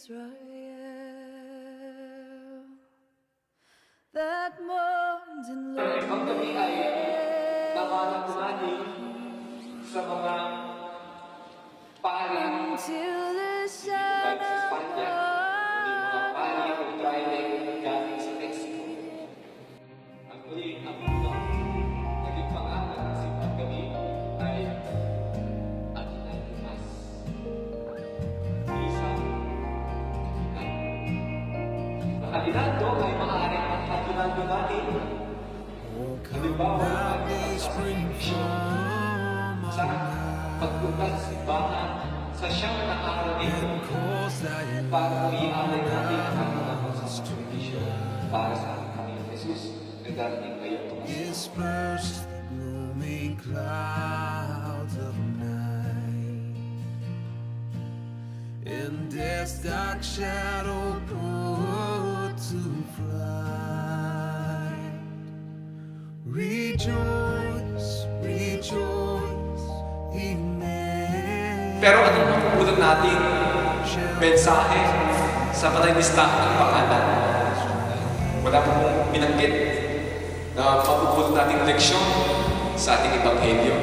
Israel that mourns in Ibang gabi ay namanatulani sa mga paring until the dito sun sa Espanya, kundi mga pari o tribe galing sa Mexico. Ang muli ang unang naging pangalan ng simbang gabi ay Aguinaldo Mas. Isang kapitan. Ang Aguinaldo ay maaaring ang Aguinaldo natin. Halimbawa, sa pagpunta sa simbahan sa siyang na araw nito para ialay natin ang mga sakripisyo para sa ating Panginoon Jesus na darating ngayong tumasin. Disperse the gloomy clouds of night, and death's dark shadow put to flight. Rejoice, rejoice, Emmanuel. Pero anong mapupulot natin mensahe sa panaylistahan ng pangalan? Wala po pong binanggit na mapupulot natin leksyon sa ating ebanghelyo.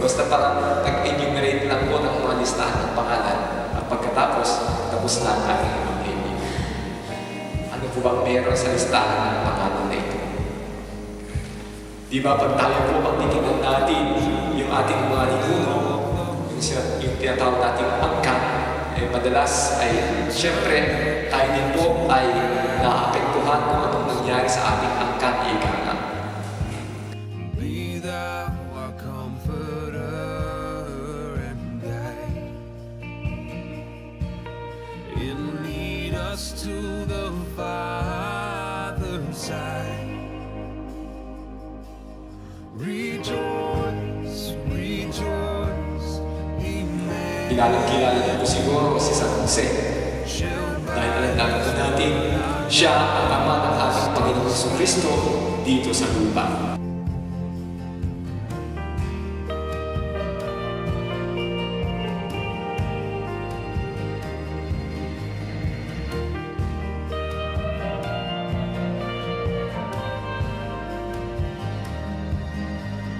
Basta parang nag-enumerate lang po ng mga listahan ng pangalan at pagkatapos, tapos na ang ating ebanghelyo. Ano po bang meron sa listahan ng pangalan na ito? Di ba pag tayo po ang titignan natin yung ating mga ninuno, yung tinatawag nating angkan, madalas ay siyempre tayo din po ay naapektuhan kung anong nangyari sa ating angkan ika nga. Be thou our comforter and guide, and lead us to the Father's side. Rejoice, rejoice, Emmanuel. Kilala niyo po siguro si San Jose. Dahil alam po natin, siya ang ama ng ating Panginoong Jesucristo dito sa lupa.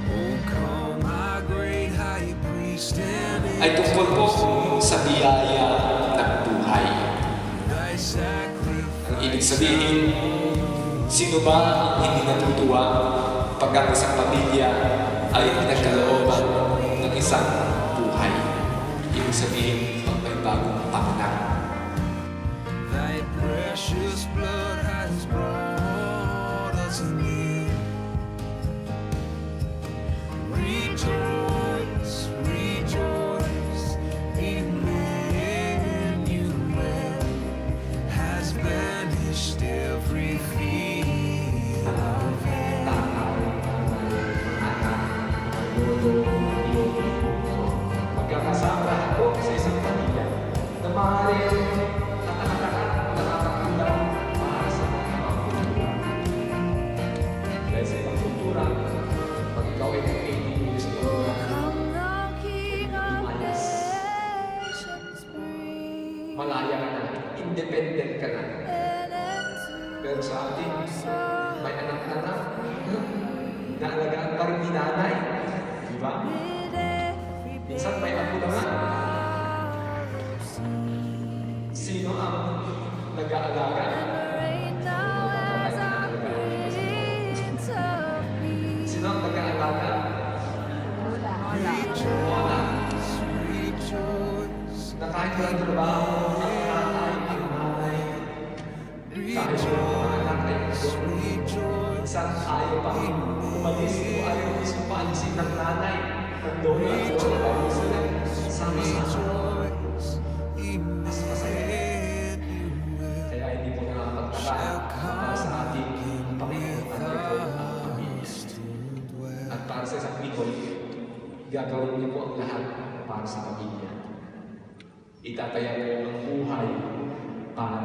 Oh, come, my great high priest, and Ay tungkol po sa biyaya ng buhay. thy sacrifice. Ang ibig sabihin, sino ba ang hindi natutuwa pag ang isang pamilya ay pinagkalooban ng isang buhay? Ibig sabihin, pag may bagong panganak. Thy precious blood has brought us near. Rejoice, rejoice, Emmanuel has banished every fear of Magkakasama po sa isang pamilya na maaaring nakakatulong para sa mga pamilya. Dahil sa ibang kultura, pag ikaw ay nag-18 years old, come thou King of nations bring malaya ka na, independent ka na. an end to Pero sa atin, may anak-anak, naalagaan pa rin ni nanay. Di ba? bid every Minsan may apo na nga. Sino ang nag-aalaga? reign now as our Prince of Peace. Sino ang nag-aalaga? rejoice. Na kahit walang trabaho, ang tatay, ang nanay, kahit walang mga anak ay doon. Minsan ayaw pa umalis o ayaw mismo paalisin ng nanay. Ng lola at lola dahil sila sama-sama. Mas masaya. Kaya hindi po nakapagtaka para sa ating Panginoon at ang pamilya. At para sa isang Pinoy, gagawin niyo po ang lahat para sa pamilya. Itataya niyo ang buhay para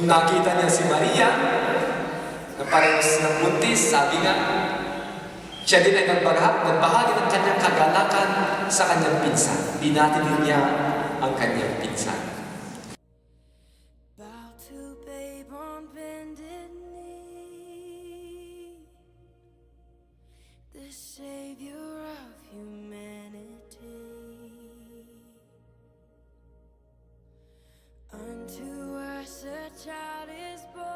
Nung nakita niya si Maria, na parehas ng buntis, sabi nga, siya din ay nagbahagi ng kanyang kagalakan sa kanyang pinsan. Dinatili niya ang kanyang pinsan. Bow to babe on bended knee, the savior of humanity. Unto us a child is born.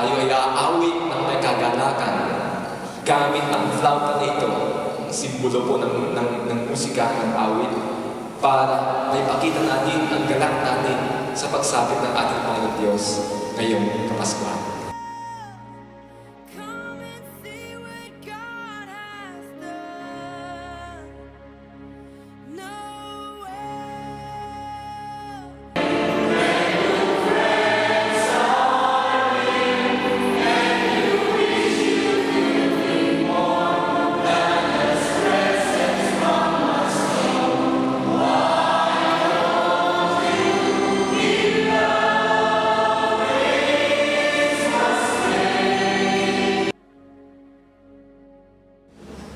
Tayo ay aawit ng may kagalakan gamit ang flauta na ito, ang simbolo po ng musika ng awit, para maipakita natin ang galak natin sa pagsapit ng ating Panginoon Diyos ngayong Kapaskuhan. Come and see what God has done. Noel.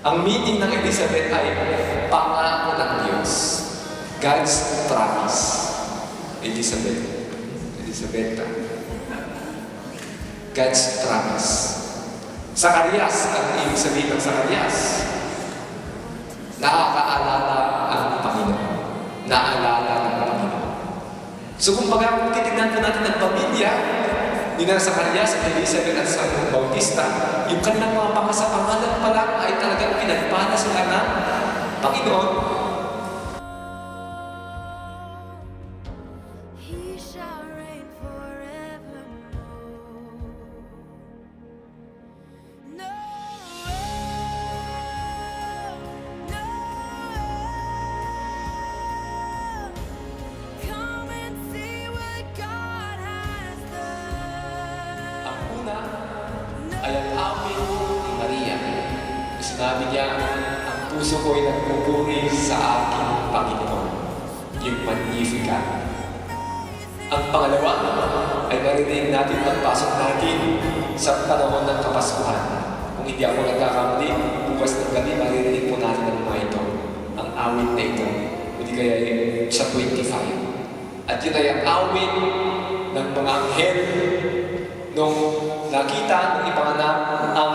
Ang meaning ng Elizabeth ay pangako ng Diyos. God's promise. Elizabeth. God's promise. Sakarias, ang ibig sabihin ng Sakarias, nakakaalala ang Panginoon. Naalala ng Panginoon. So kung kung titignan po natin ang pamilya, ni na Sakarias at Elizabeth at San Bautista, yung kanilang mga pangasapangalan pa lang ay talagang pinagpala sila ng Panginoon. He shall reign forevermore. Noel. Come and see what God has done. Ang una ay ang amin ni Maria. Sinabi niya, ang puso ko ay nagpupuri sa aking Panginoon. Yung Magnificat. Ang pangalawa ay marinig natin pagpasok natin sa panahon ng Kapaskuhan. Kung hindi ako nagkakamali, bukas ng gabi, maririnig po natin ang mga ito. Ang awit na ito. Hindi kaya sa 25. At yun ay ang awit ng mga anghel nung nakita ng ipanganak ang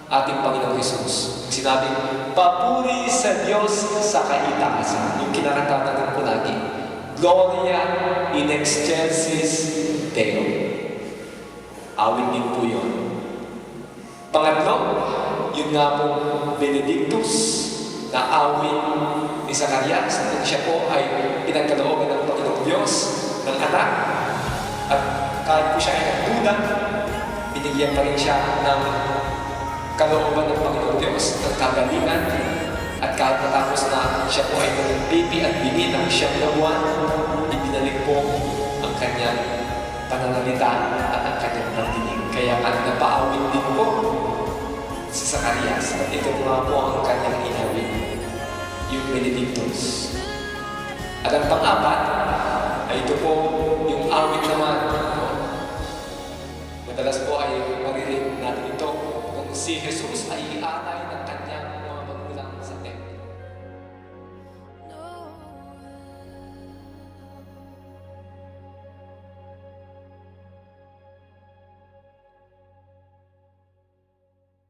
ating Panginoong Jesus. Sinabi, papuri sa Diyos sa kaitaasan. Yung kinaranta natin po lagi. Gloria in excelsis Deo. Awit din po yun. Pangatlo, yun nga po Benedictus na awit ni Zacarias. Siya po ay pinagkalooban ng Panginoong Diyos ng anak. At kahit po siya ay nagduda, binigyan pa rin siya ng kalooban ng Panginoong Diyos, ng kagalingan. At kahit matapos na siya po ay baby at bini ng siyang na buwan, ibinalik po ang kanyang pananalita at ang kanyang pandinig. Kaya nga napaawit din po si Zacarias. At ito nga po ang kanyang inawit, yung Benedictus. At ang pang-apat, ay ito po yung awit naman. Madalas po ay maririnig natin ito kung si Jesus ay ialay